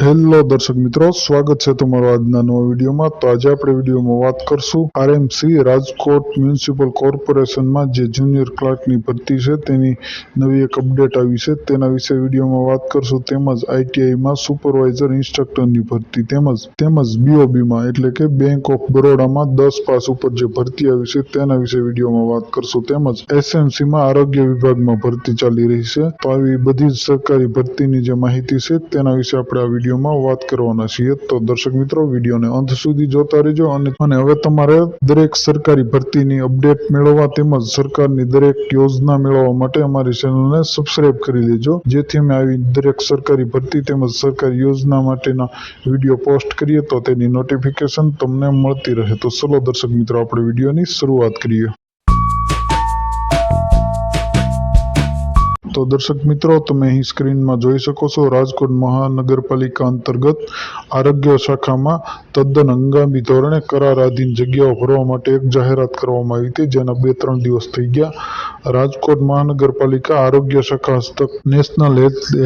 Hello દર્શક મિત્રો, સ્વાગત છે તમારો આજના નવા વિડીયોમાં। તો આજે આપણે વિડીયોમાં વાત કરશું આરએમસી રાજકોટ મ્યુનિસિપલ કોર્પોરેશનમાં જે જુનિયર ક્લાર્કની ભરતી છે તેની નવી એક અપડેટ આવી છે, તેના વિશે વિડીયોમાં વાત કરશું। તેમજ આઈટીઆઈમાં સુપરવાઇઝર ઇન્સ્ટ્રક્ટરની ભરતી તેમજ બીઓબીમાં એટલે કે બેંક ઓફ બરોડામાં 10 પાસ ઉપર જે ભરતી આવી છે તેના વિશે વિડીયોમાં વાત કરશું। તેમજ એસએમસીમાં આરોગ્ય વિભાગમાં ભરતી ચાલી રહી છે, તો આવી બધી જ સરકારી ભરતીની જે માહિતી છે તેના વિશે આપણે આ વિડીયોમાં વાત કરવાના છીએ। તો દર્શક મિત્રો, વિડીયોને અંત સુધી જોતા રહેજો અને હવે તમારે દરેક સરકારી ભરતીની અપડેટ મેળવવા તેમજ સરકારની દરેક યોજના મેળવવા માટે અમારી ચેનલને સબસ્ક્રાઇબ કરી લેજો, જેથી અમે આવી દરેક સરકારી ભરતી તેમજ સરકારી યોજના માટેના વિડીયો પોસ્ટ કરીએ તો તેની નોટિફિકેશન તમને મળતી રહે। તો ચલો દર્શક મિત્રો, આપણે વિડીયોની શરૂઆત કરીએ। તો દર્શક મિત્રો, તમે અહીં સ્ક્રીનમાં જોઈ શકો છો, રાજકોટ મહાનગરપાલિકા અંતર્ગત આરોગ્ય શાખામાં તદ્દન હંગામી ધોરણે કરારાધીન જગ્યાઓ ભરવા માટે એક જાહેરાત કરવામાં આવી હતી, જેના 2-3 દિવસ થઈ ગયા। રાજકોટ મહાનગરપાલિકા આરોગ્ય શાખા હસ્તક નેશનલ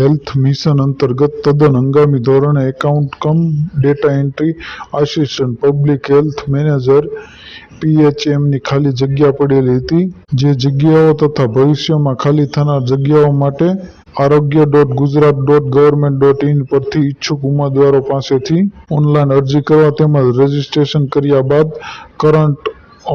હેલ્થ મિશન અંતર્ગત તદ્દન હંગામી ધોરણે account cum data entry assistant public health manager PHMની ખાલી જગ્યા પડેલી હતી। જે જગ્યાઓ તથા ભવિષ્યમાં ખાલી થનાર જગ્યાઓ માટે arogya.gujarat.government.in પરથી ઈચ્છુક ઉમેદવારો પાસેથી ઓનલાઈન અરજી કરવા તેમજ રજીસ્ટ્રેશન કર્યા બાદ કરંટ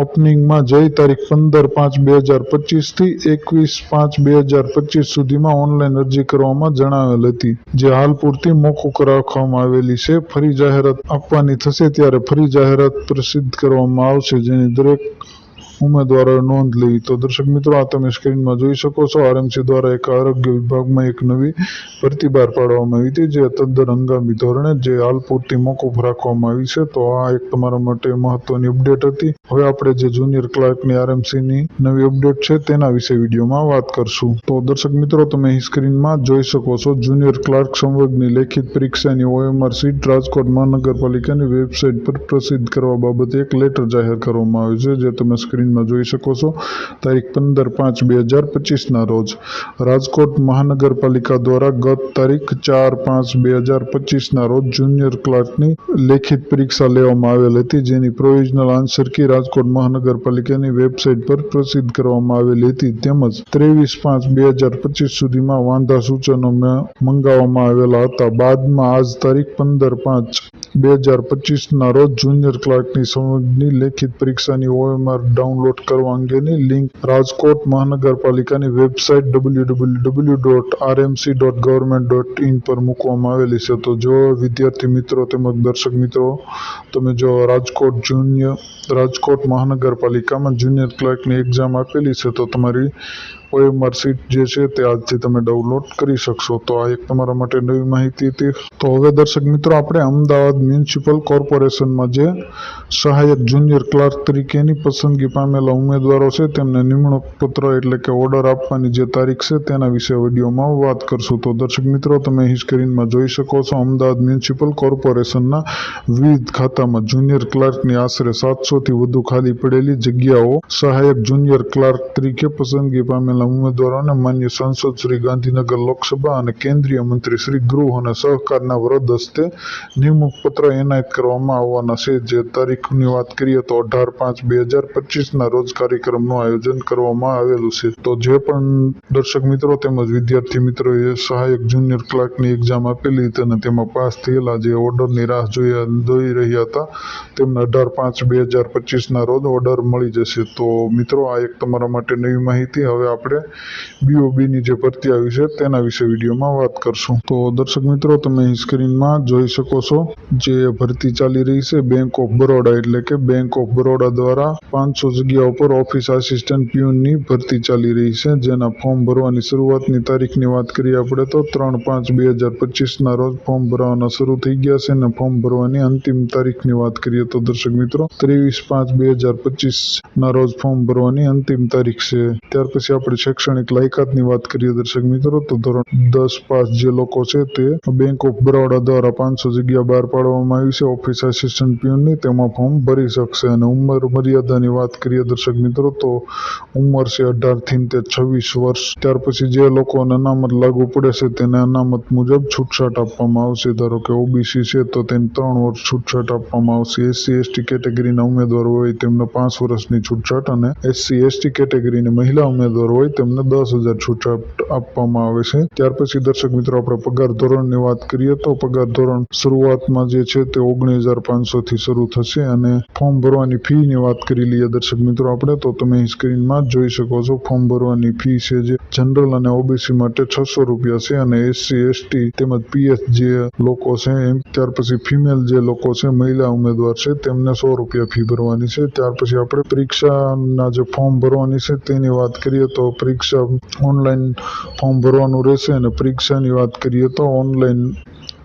ઓપનિંગમાં જઈ તારીખ 15/5/2025 થી 21/5/2025 સુધીમાં ઓનલાઈન અરજી કરવામાં જણાવેલ હતી, જે હાલ પૂરતી મોકૂફ રાખવામાં આવેલી છે। ફરી જાહેરાત આપવાની થશે ત્યારે ફરી જાહેરાત પ્રસિદ્ધ કરવામાં આવશે, જેની દરેક ઉમેદવારોએ નોંધ લેવી। તો દર્શક મિત્રો, આ તમે સ્ક્રીનમાં જોઈ શકો છો, આરએમસી દ્વારા એક આરોગ્ય વિભાગમાં એક નવી ભરતી બહાર પાડવામાં આવી હતી, જે તદ્દન હંગામી ધોરણે જે હાલ પૂરતી મોકૂફ રાખવામાં આવી છે। તો આ એક તમારા માટે મહત્વની અપડેટ હતી। હવે આપણે જે જુનિયર ક્લાર્કની આરએમસીની નવી અપડેટ છે તેના વિશે વિડીયોમાં વાત કરશું। તો દર્શક મિત્રો, તમે અહીં સ્ક્રીનમાં જોઈ શકો છો, જુનિયર ક્લાર્ક સંવર્ગની લેખિત પરીક્ષાની OMR સીટ રાજકોટ મહાનગરપાલિકાની વેબસાઇટ પર પ્રસિદ્ધ કરવા બાબતે એક લેટર જાહેર કરવામાં આવ્યું છે, જે તમે સ્ક્રીનમાં જોઈ શકો છો। તારીખ 15/5/2025 રોજ રાજકોટ મહાનગરપાલિકા દ્વારા ગત તારીખ 4/5/2025 રોજ જુનિયર ક્લાર્કની લેખિત પરીક્ષા લેવામાં આવેલ હતી, જેની પ્રોવિઝનલ આન્સર કી રાજકોટ મહાનગરપાલિકાની વેબસાઇટ પર પ્રસિદ્ધ કરવામાં આવેલી હતી। તેમજ 23/5/2025 સુધીમાં વાંધા સૂચનો મંગાવવામાં આવેલા હતા। બાદમાં આજ તારીખ 15/5/2025 રોજ જુનિયર ક્લાર્કની સંવર્ગની લેખિત પરીક્ષાની OMR ડાઉનલોડ કરવા અંગેની લિંક રાજકોટ મહાનગરપાલિકાની વેબસાઇટ www.rmc.government.in પર મૂકવામાં આવેલી છે। તો જો વિદ્યાર્થી મિત્રો તેમજ દર્શક મિત્રો, તમે જો રાજકોટ મહાનગરપાલિકામાં જુનિયર ક્લાર્કની એક્ઝામ આપેલી છે તો તમારી OMR સીટ જે છે તે આજથી તમે ડાઉનલોડ કરી શકશો। તો આ એક તમારા માટે નવી માહિતી હતી। તો હવે દર્શક મિત્રો, આપણે અમદાવાદ મ્યુનિસિપલ કોર્પોરેશનમાં જે સહાયક જુનિયર ક્લાર્ક તરીકેની પસંદગી પામેલા ઉમેદવારો છે તેમને નિમણૂક પત્ર એટલે કે ઓર્ડર આપવાની જે તારીખ છે તેના વિશે વિડીયોમાં વાત કરશું। તો દર્શક મિત્રો, તમે અહીં સ્ક્રીનમાં જોઈ શકો છો, અમદાવાદ મ્યુનિસિપલ કોર્પોરેશનના વિવિધ ખાતામાં જુનિયર ક્લાર્કની આશરે 700થી વધુ ખાલી પડેલી જગ્યાઓ સહાયક જુનિયર ક્લાર્ક તરીકે પસંદગી પામેલા ઉમેદવારોને માન્ય સાંસદ શ્રી ગાંધીનગર લોકસભા અને કેન્દ્રીય મંત્રી શ્રી ગૃહ અને સહકારના વરદ હસ્તે નિમણૂક પત્ર એનાયત કરવામાં આવવાના છે। જે તારીખની વાત કરીએ તો 18/5/2025 રોજ કાર્યક્રમનું આયોજન કરવામાં આવેલું છે। તો જે પણ દર્શક મિત્રો તેમજ વિદ્યાર્થી મિત્રોએ સહાયક જુનિયર ક્લાર્કની એક્ઝામ આપેલી હતી અને તેમાં પાસ થયેલા, જે ઓર્ડરની રાહ જોઈ રહ્યા હતા, તેમને 18/5/2025 રોજ ઓર્ડર મળી જશે। તો મિત્રો, આ એક તમારા માટે નવી માહિતી। હવે આપણે બીઓબીની જે ભરતી આવી છે તેના વિશે વિડીયોમાં વાત કરશું। તો દર્શક મિત્રો, તમે અહીં સ્ક્રીનમાં જોઈ શકો છો, જે ભરતી ચાલી રહી છે બેંક ઓફ બરોડા એટલે કે બેંક ઓફ બરોડા દ્વારા 500 જગ્યાઓ પર ઓફિસ આસિસ્ટન્ટ પ્યુનની ભરતી ચાલી રહી છે, જેના ફોર્મ ભરવાની શરૂઆતની તારીખની વાત કરીએ આપણે તો 3/5/2025 રોજ ફોર્મ ભરવાના શરૂ થઈ ગયા છે અને ફોર્મ ભરવાની અંતિમ તારીખની વાત કરીએ તો દર્શક મિત્રો 23/5/2025 રોજ ફોર્મ ભરવાની અંતિમ તારીખ છે। ત્યાર પછી આપણે શૈક્ષણિક લાયકાતની વાત કરીએ દર્શક મિત્રો તો ધોરણ 10 પાસ જે લોકો છે તે બેંક ઓફ બરોડા દ્વારા 500 જગ્યા બહાર પાડવામાં આવી છે ઓફિસ આસિસ્ટન્ટ પ્યુનની, તેમાં ફોર્મ ભરી શકશે. અને ઉંમર મર્યાદાની વાત કરીએ દર્શક મિત્રો તો ઉંમર છે 18 થી 26 વર્ષ. ત્યાર પછી જે લોકોને અનામત લાગુ પડે છે તેને અનામત મુજબ છૂટછાટ આપવામાં આવશે. ધારો કે ઓબીસી છે તો તેને 3 વર્ષ છૂટછાટ આપવામાં આવશે. એસસી એસટી કેટેગરીના ઉમેદવાર હોય તેમને 5 વર્ષની છૂટછાટ અને એસસી એસટી કેટેગરીની મહિલા ઉમેદવાર હોય તેમને 10,000 છૂટછાટ આપવામાં આવે છે. ત્યાર પછી દર્શક મિત્રો આપણે પગાર ધોરણની વાત કરીએ તો પગાર ધોરણ શરૂઆતમાં જે છે તે 19,500 થી શરૂ થશે. અને ફોર્મ ભરવાની ફીની વાત કરી લઈએ દર્શક મિત્રો આપણે તો તમે સ્ક્રીનમાં જોઈ શકો છો. ફોર્મ ભરવાની ફી છે જે જનરલ અને ઓબીસી માટે 600 રૂપિયા છે અને એસસી એસટી તેમજ પીએચ જે લોકો છે ત્યાર પછી ફિમેલ જે લોકો છે મહિલા ઉમેદવાર છે તેમને 100 રૂપિયા ફી ભરવાની છે. ત્યાર પછી આપણે પરીક્ષાના જે ફોર્મ ભરવાની છે તેની વાત કરીએ તો પરીક્ષા ઓનલાઈન ફોર્મ ભરવાનું રહેશે. અને પરીક્ષાની વાત કરીએ તો ઓનલાઈન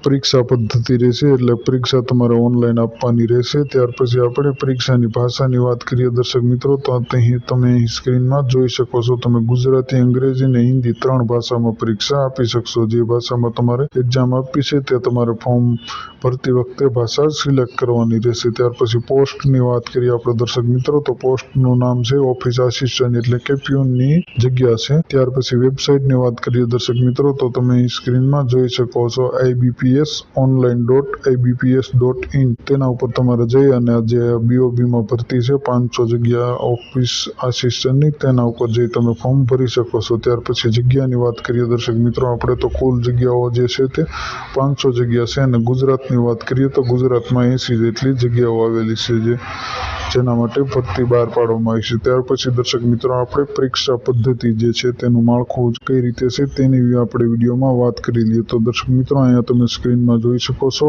પરીક્ષા પદ્ધતિ રહેશે એટલે પરીક્ષા તમારે ઓનલાઈન આપવાની રહેશે. ત્યાર પછી આપણે પરીક્ષાની ભાષાની વાત કરીએ દર્શક મિત્રો તો તમે સ્ક્રીનમાં જોઈ શકો છો. તમે ગુજરાતી, અંગ્રેજી અને હિન્દી 3 ભાષામાં પરીક્ષા આપી શકશો. જે ભાષામાં તમારે એક્ઝામ આપી છે તે તમારે ફોર્મ ભરતી વખતે ભાષા સિલેક્ટ કરવાની રહેશે. ત્યાર પછી પોસ્ટની વાત કરીએ આપણે દર્શક મિત્રો તો પોસ્ટનું નામ છે ઓફિસ આસિસ્ટન્ટ એટલે કે પ્યુનની જગ્યા છે. ત્યાર પછી વેબસાઇટની વાત કરીએ દર્શક મિત્રો તો તમે સ્ક્રીનમાં જોઈ શકો છો ibpsonline.ibps.in તેના ઉપર તમારે જઈ અને જે બીઓબીમાં ભરતી છે 500 જગ્યા ઓફિસ આસિસ્ટન્ટની તેના ઉપર જઈ તમે ફોર્મ ભરી શકો છો. ત્યાર પછી જગ્યાની વાત કરીએ દર્શક મિત્રો આપણે તો કુલ જગ્યાઓ જે છે તે 500 જગ્યા છે. અને ગુજરાતની વાત કરીએ તો ગુજરાતમાં 80 જેટલી જગ્યાઓ આવેલી છે જેના માટે ભરતી બહાર પાડવામાં આવી છે. ત્યાર પછી દર્શક મિત્રો આપણે પરીક્ષા પદ્ધતિ જે છે તેનું માળખું કઈ રીતે છે તેની આપણે વિડીયોમાં વાત કરી લઈએ. તો દર્શક મિત્રો અહીંયા તમે સ્ક્રીનમાં જોઈ શકો છો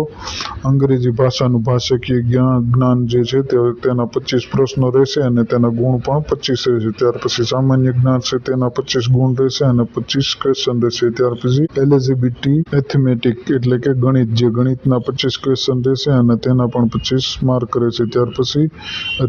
અંગ્રેજી ભાષાનું ભાષાકીય જ્ઞાન જે છે તેના 25 પ્રશ્નો રહેશે અને તેના ગુણ પણ 25 રહેશે. ત્યાર પછી સામાન્ય જ્ઞાન છે તેના 25 ગુણ રહેશે અને 25 ક્વેશ્ચન રહેશે. ત્યાર પછી એલિજિબિલિટી એથમેટિક એટલે કે ગણિત જે ગણિતના 25 ક્વેશ્ચન રહેશે અને તેના પણ 25 માર્ક રહેશે. ત્યાર પછી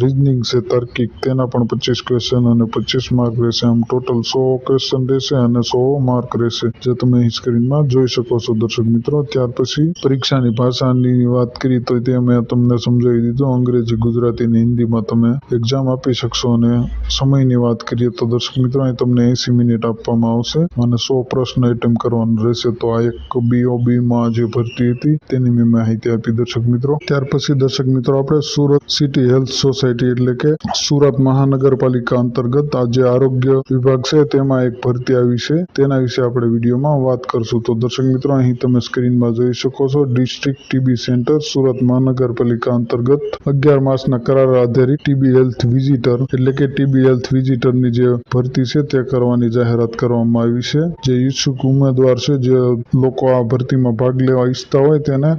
રીઝનિંગ છે તાર્કિક તેના પણ 25 ક્વેશ્ચન અને 25 માર્ક રહેશે. આમ ટોટલ 100 ક્વેશ્ચન રહેશે અને 100 માર્ક રહેશે જે તમે સ્ક્રીનમાં જોઈ શકો છો દર્શક મિત્રો. ત્યાર પછી પરીક્ષાની ભાષાની વાત કરી તો તે મેં તમને સમજાવી દીધું. અંગ્રેજી, ગુજરાતી અને હિન્દીમાં તમે એક્ઝામ આપી શકશો. અને સમયની વાત કરીએ તો દર્શક મિત્રો અહીં તમને 80 મિનિટ આપવામાં આવશે અને 100 પ્રશ્ન એટેમ્પ કરવાનું રહેશે. તો આ એક બીઓબીમાં જે ભરતી હતી તેની મેં માહિતી આપી દર્શક મિત્રો. ત્યાર પછી દર્શક મિત્રો આપણે સુરત સિટી હેલ્થ સોસાયટી એટલે કે સુરત મહાનગરપાલિકા અંતર્ગત આ જે આરોગ્ય વિભાગ છે તેમાં એક ભરતી આવી છે તેના વિશે આપણે વિડીયોમાં વાત કરશું. તો દર્શક મિત્રો અહીં તમે સ્ક્રીનમાં જોઈ શકો છો ડિસ્ટ્રિક્ટ ટીબી સેન્ટર સુરત મહાનગરપાલિકા અંતર્ગત 11 માસના કરાર આધારિત ટીબી હેલ્થ વિઝિટર એટલે કે ટીબી હેલ્થ વિઝિટરની જે ભરતી છે તે કરવાની જાહેરાત કરવામાં આવી છે. જે ઈચ્છુક ઉમેદવાર છે જે લોકો આ ભરતીમાં ભાગ લેવા ઈચ્છતા હોય તેને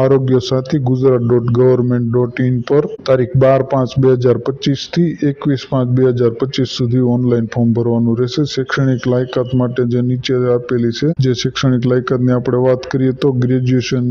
આરોગ્ય સાથી gujarat.government.in પર તારીખ 12/5/2025 થી 21/5/2025 સુધી ઓનલાઈન ફોર્મ ભરવાનું રહેશે. શૈક્ષણિક લાયકાત માટે જે નીચે આપેલી છે જે શૈક્ષણિક લાયકાતની આપણે વાત કરીએ તો ગ્રેજ્યુએશન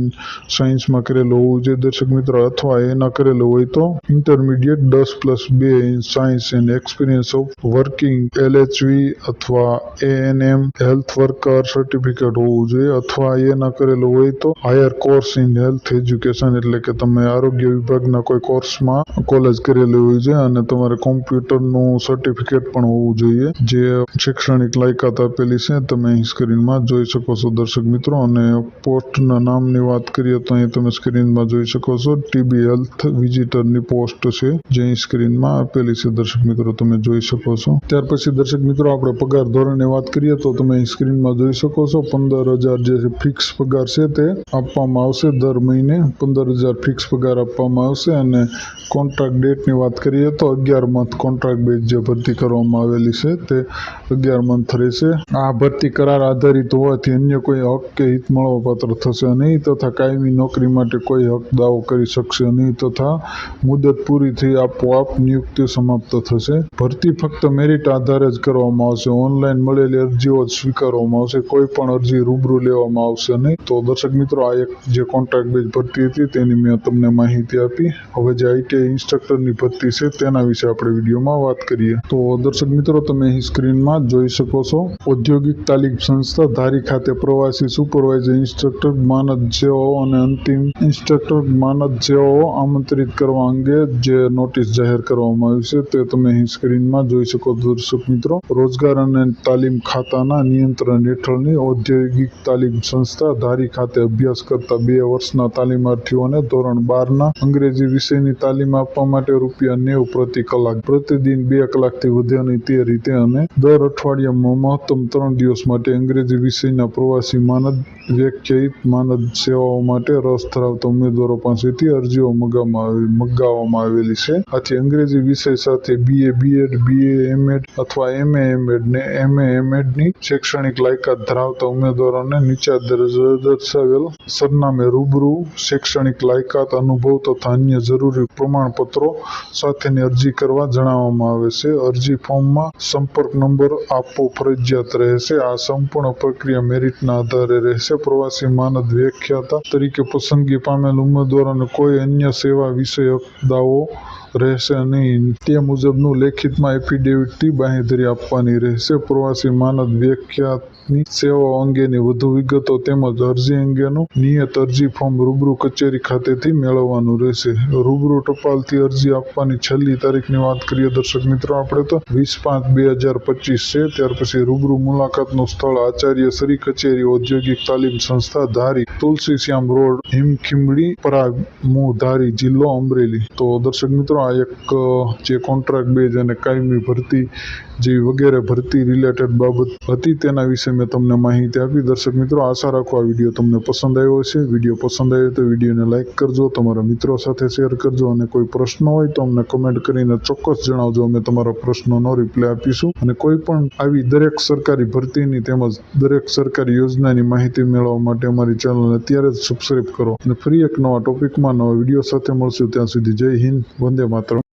સાયન્સમાં કરેલું હોવું જોઈએ દર્શક મિત્રો, અથવા એ ના કરેલું હોય તો intermediate 10+2 in science and experience of working LHV અથવા ANM હેલ્થ વર્કર સર્ટિફિકેટ હોવું જોઈએ. અથવા એ ના કરેલું હોય તો higher course in health education એટલે કે તમે આરોગ્ય વિભાગના કોઈ કોર્સમાં કોલેજ કરેલી હોય છે અને તમારે કોમ્પ્યુટરનું સર્ટિફિકેટ પણ હોવું જોઈએ. જે શૈક્ષણિક લાયકાત આપેલી છે તમે અહીં સ્ક્રીનમાં જોઈ શકો છો દર્શક મિત્રો. અને પોસ્ટના નામની વાત કરીએ તો અહીં તમે સ્ક્રીનમાં જોઈ શકો છો ટીબી હેલ્થ વિઝિટરની પોસ્ટ છે જે અહીં સ્ક્રીનમાં આપેલી છે દર્શક મિત્રો તમે જોઈ શકો છો. ત્યાર પછી દર્શક મિત્રો આપણે પગાર ધોરણની વાત કરીએ તો તમે અહીં સ્ક્રીનમાં જોઈ શકો છો 15,000 જે ફિક્સ પગાર છે તે આપવામાં આવશે. દર મહિને 15,000 ફિક્સ પગાર આપવામાં આવશે. અને કોન્ટ્રાક્ટ ડેટની વાત કરીએ તો 11 મંથ કોન્ટ્રાક્ટ બેઝ જે ભરતી કરવામાં આવેલી છે તે 11 મંથ રહેશે. આ ભરતી કરાર આધારિત હોવાથી અન્ય કોઈ હક કે હિત મળવાપાત્ર થશે થશે નહીં તથા કાયમી નોકરી માટે કોઈ હક દાવો કરી શકશે નહીં તથા મુદત પૂરી થઈ આપોઆપ નિયુક્તિ સમાપ્ત થશે. ભરતી ફક્ત મેરિટ આધારે જ કરવામાં આવશે. ઓનલાઈન મળેલી અરજીઓ જ સ્વીકારવામાં આવશે. કોઈ પણ અરજી રૂબરૂ લેવામાં આવશે નહીં. તો દર્શક મિત્રો, આ એક જે કોન્ટ્રાક્ટ બેઝ ભરતી હતી તેની મેં તમને માહિતી આપી. હવે જે આઈટીઆઈ ઇન્સ્ટ્રક્ટરની ભરતી છે તેના વિશે આપણે વિડીયોમાં વાત કરીએ. તો દર્શક મિત્રો, તમે અહીં સ્ક્રીનમાં જોઈ શકો છો. ઔદ્યોગિક તાલીમ સંસ્થા ધારી ખાતે પ્રવાસી સુપરવાઇઝર ઇન્સ્ટ્રક્ટર માનદ સેવાઓ અને અંતિમ ઇન્સ્ટ્રક્ટર માનદ સેવાઓ આમંત્રિત કરવા અંગે જે નોટિસ જાહેર કરવામાં આવી છે તે તમે અહીં સ્ક્રીનમાં જોઈ શકો. દર્શક મિત્રો, રોજગાર અને તાલીમ ખાતાના નિયંત્રણ હેઠળની ઔદ્યોગિક તાલીમ સંસ્થા ધારી ખાતે અભ્યાસ કરતા 2 વર્ષના તાલીમાર્થીઓને ધોરણ 12ના અંગ્રેજી વિષયની તાલીમ આપવા માટે ₹90 પ્રતિ કલાક, પ્રતિદિન 2 કલાકથી વધે નહીં તે રીતે અને દર અઠવાડિયામાં મહત્તમ 3 દિવસ માટે અંગ્રેજી વિષયના પ્રવાસી માનદ વ્યાખ્યાયિત માનદ સેવાઓ માટે રસ ધરાવતા ઉમેદવારો પાસેથી અરજીઓ મંગાવવામાં આવેલી છે. આથી અંગ્રેજી વિષય સાથે BA, B.Ed, BA, M.Ed અથવા MA, M.Ed ને MA, M.Edની શૈક્ષણિક લાયકાત ધરાવતા ઉમેદવારોને નીચે દર્શાવેલ સરનામે રૂબરૂ શૈક્ષણિક લાયકાત, અનુભવ તથા અન્ય જરૂરી પ્રમાણપત્રો સાથેની અરજી કરવા જણાવવામાં આવે છે. અરજી ફોર્મમાં સંપર્ક નંબર આપવો ફરજિયાત રહેશે. આ સંપૂર્ણ પ્રક્રિયા મેરિટના આધારે રહેશે. પ્રવાસી માનદ વ્યાખ્યાતા તરીકે પસંદગી પામેલ ઉમેદવારોને કોઈ અન્ય સેવા વિષયક દાવો રહેશે નહીં. તે મુજબનું લેખિતમાં એફિડેવિટથી બાંહેધરી આપવાની રહેશે. પ્રવાસી માનદ વ્યાખ્યાતની સેવાઓ અંગેની વધુ વિગતો તેમજ અરજી અંગેનું નિયત અરજી ફોર્મ રૂબરૂ કચેરી ખાતેથી મેળવવાનું રહેશે. રૂબરૂ ટપાલથી અરજી આપવાની છેલ્લી તારીખની વાત કરીએ દર્શક મિત્રો આપણે તો 20/5/2025 છે. ત્યાર પછી રૂબરૂ મુલાકાતનું સ્થળ આચાર્ય શ્રી કચેરી ઔદ્યોગિક તાલીમ સંસ્થા ધારી, તુલસીશ્યામ રોડ, હિમખીમડી, પરામુ ધારી, જિલ્લો અમરેલી. તો દર્શક મિત્રો, આ એક જે કોન્ટ્રાક્ટ બેઝ અને કાયમી ભરતી જેવી વગેરે ભરતી રિલેટેડ બાબત હતી તેના વિશે મેં તમને માહિતી આપી. દર્શક મિત્રો, આશા રાખો આ વિડીયો તમને પસંદ આવ્યો હશે. વિડીયો પસંદ આવ્યો તો વિડીયોને લાઇક કરજો, તમારા મિત્રો સાથે શેર કરજો અને કોઈ પ્રશ્ન હોય તો અમને કમેન્ટ કરીને ચોક્કસ જણાવજો. અમે તમારા પ્રશ્નોનો રિપ્લાય આપીશું. અને કોઈ પણ આવી દરેક સરકારી ભરતીની તેમજ દરેક સરકારી યોજનાની માહિતી મેળવવા માટે અમારી ચેનલને અત્યારે જ સબસ્ક્રાઇબ કરો અને ફરી એક નવા ટોપિકમાં નવા વિડીયો સાથે મળશું. ત્યાં સુધી જય હિન્દ, વંદે માતરમ.